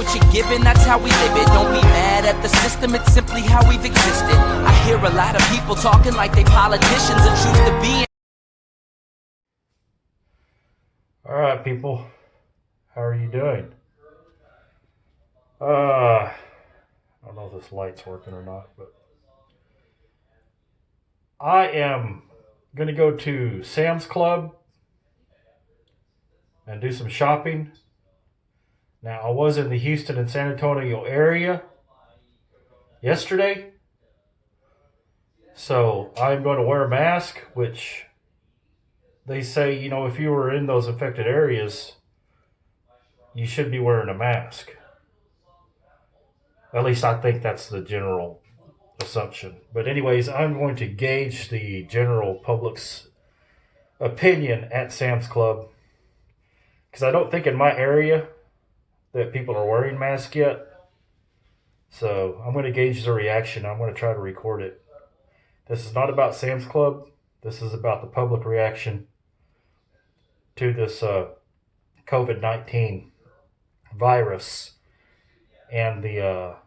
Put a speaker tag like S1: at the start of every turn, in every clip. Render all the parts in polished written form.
S1: what you're given, that's how we live it. Don't be mad at the system, it's simply how we've existed. I hear a lot of people talking like they politicians and choose to be.
S2: Alright people, how are you doing? I don't know if this light's working or not, but I am going to go to Sam's Club and do some shopping. Now, I was in the Houston and San Antonio area yesterday, so I'm going to wear a mask, which they say, you know, if you were in those affected areas, you should be wearing a mask. At least I think that's the general assumption. But anyways, I'm going to gauge the general public's opinion at Sam's Club, because I don't think in my area that people are wearing masks yet. So I'm going to gauge the reaction. I'm going to try to record it. This is not about Sam's Club. This is about the public reaction to this COVID-19 virus and the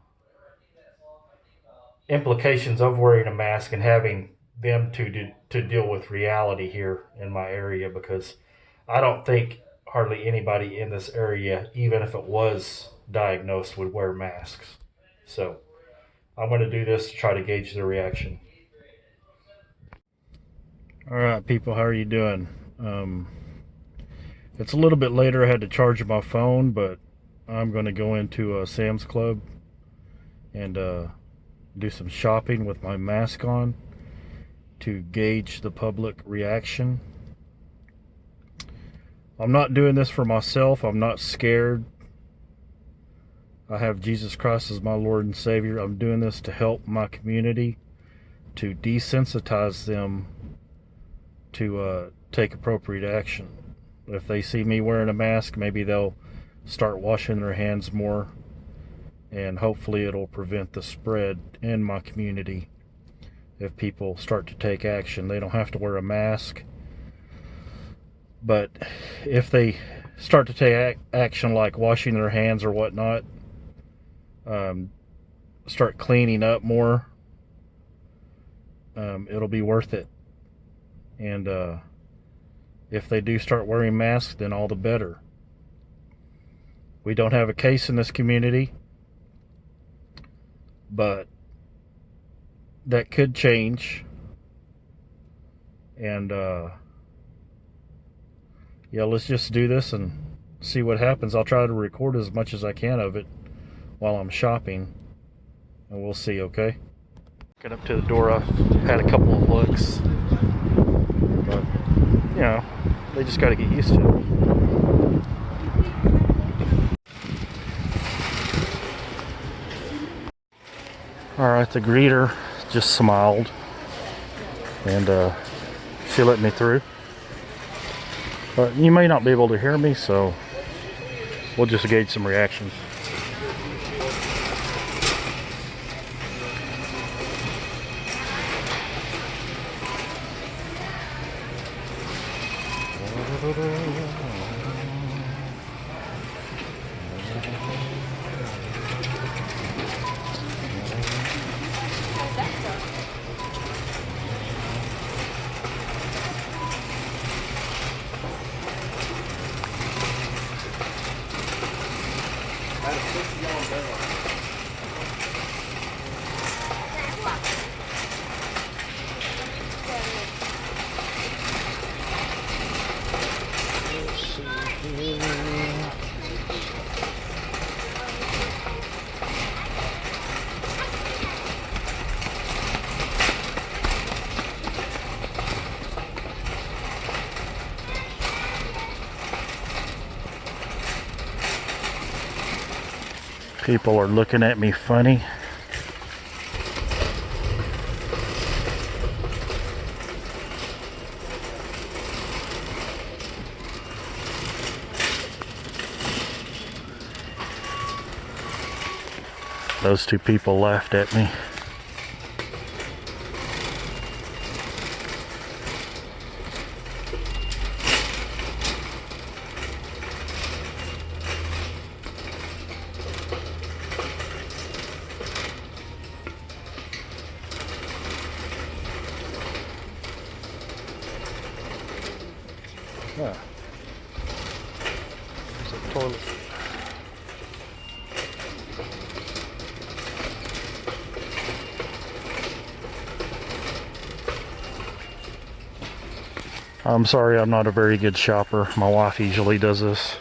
S2: implications of wearing a mask and having them to deal with reality here in my area, because I don't think hardly anybody in this area, even if it was diagnosed, would wear masks. So I'm going to do this to try to gauge the reaction. All right, people, how are you doing? It's a little bit later. I had to charge my phone, but I'm going to go into Sam's Club and do some shopping with my mask on to gauge the public reaction. I'm not doing this for myself. I'm not scared. I have Jesus Christ as my Lord and Savior. I'm doing this to help my community, to desensitize them to take appropriate action. If they see me wearing a mask, maybe they'll start washing their hands more, and hopefully it'll prevent the spread in my community. If people start to take action, they don't have to wear a mask. But if they start to take action like washing their hands or whatnot, start cleaning up more, it'll be worth it. And if they do start wearing masks, then all the better. We don't have a case in this community, but that could change. And yeah, let's just do this and see what happens. I'll try to record as much as I can of it while I'm shopping, and we'll see, okay? Get up to the door. I've had a couple of looks, but you know, they just got to get used to it. Alright, the greeter just smiled, and she let me through. But you may not be able to hear me, so we'll just gauge some reactions. People are looking at me funny. Those two people laughed at me. I'm sorry, I'm not a very good shopper. My wife usually does this.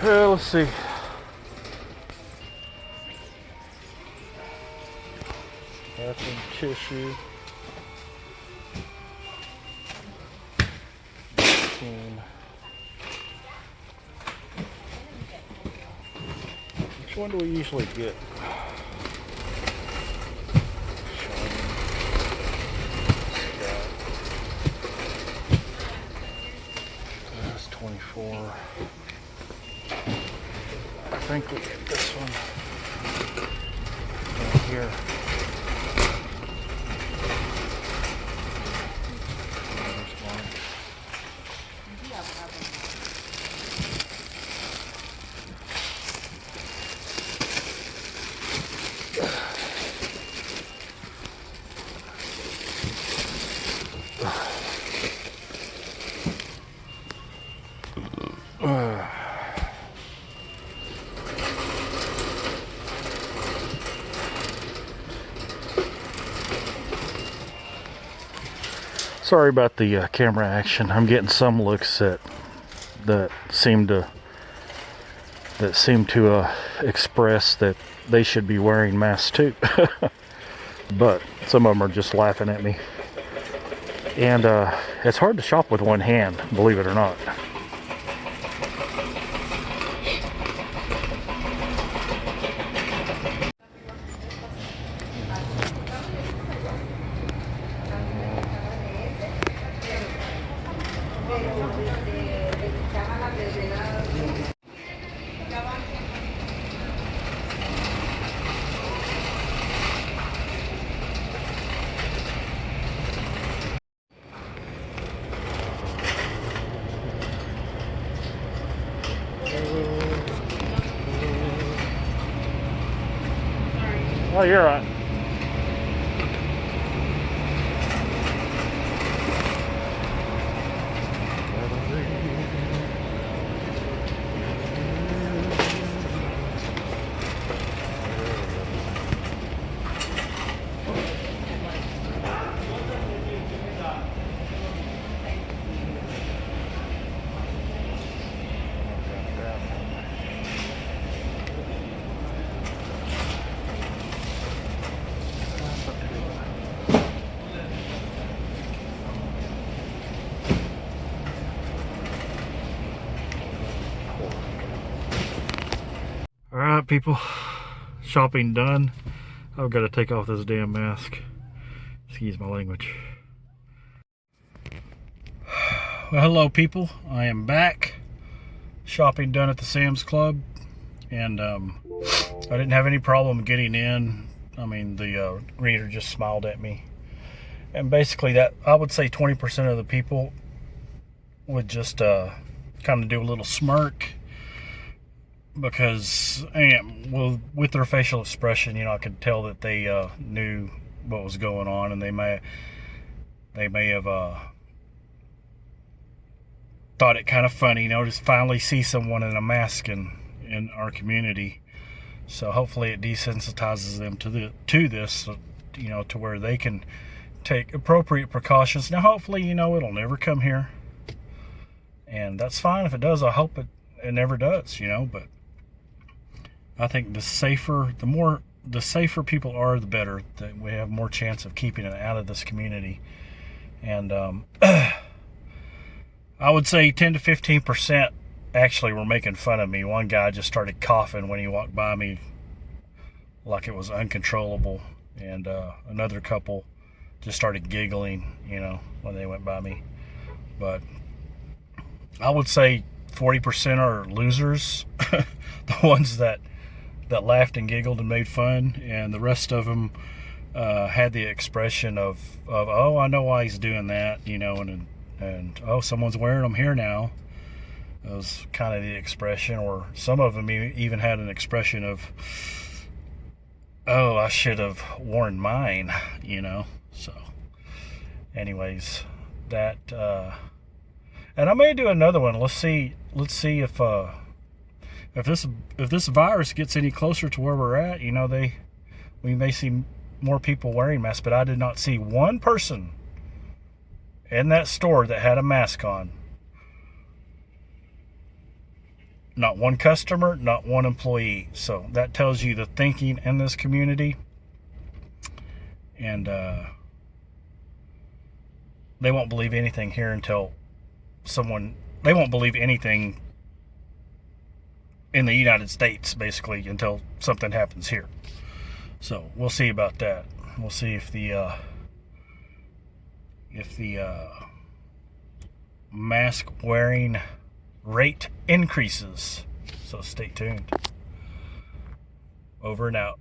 S2: Well, let's see. Bathroom tissue. 18. Which one do we usually get? That's 24. I think we get this one down here. There's one. Sorry about the camera action. I'm getting some looks that seem to express that they should be wearing masks too. But some of them are just laughing at me. And it's hard to shop with one hand, believe it or not. Oh, you're all right. Alright people, shopping done. I've got to take off this damn mask. Excuse my language. Well, hello people, I am back. Shopping done at the Sam's Club. And I didn't have any problem getting in. I mean, the reader just smiled at me. And basically that, I would say 20% of the people would just kind of do a little smirk. Because, well, with their facial expression, you know, I could tell that they knew what was going on, and they may have thought it kind of funny, you know, just finally see someone in a mask in our community. So hopefully it desensitizes them to this, you know, to where they can take appropriate precautions. Now, hopefully, you know, it'll never come here, and that's fine if it does. I hope it never does, you know, but I think the safer people are, the better. That we have more chance of keeping it out of this community. And I would say 10 to 15% actually were making fun of me. One guy just started coughing when he walked by me like it was uncontrollable. And another couple just started giggling, you know, when they went by me. But I would say 40% are losers. The ones that laughed and giggled and made fun, and the rest of them had the expression of oh, I know why he's doing that, you know, and oh, someone's wearing them here now. It was kind of the expression, or some of them even had an expression of, oh, I should have worn mine, you know. So anyways, that and I may do another one. Let's see if if this virus gets any closer to where we're at, we may see more people wearing masks. But I did not see one person in that store that had a mask on. Not one customer, not one employee. So that tells you the thinking in this community. And they won't believe anything here until they won't believe anything in the United States, basically, until something happens here. So we'll see about that. We'll see if the mask wearing rate increases. So stay tuned. Over and out.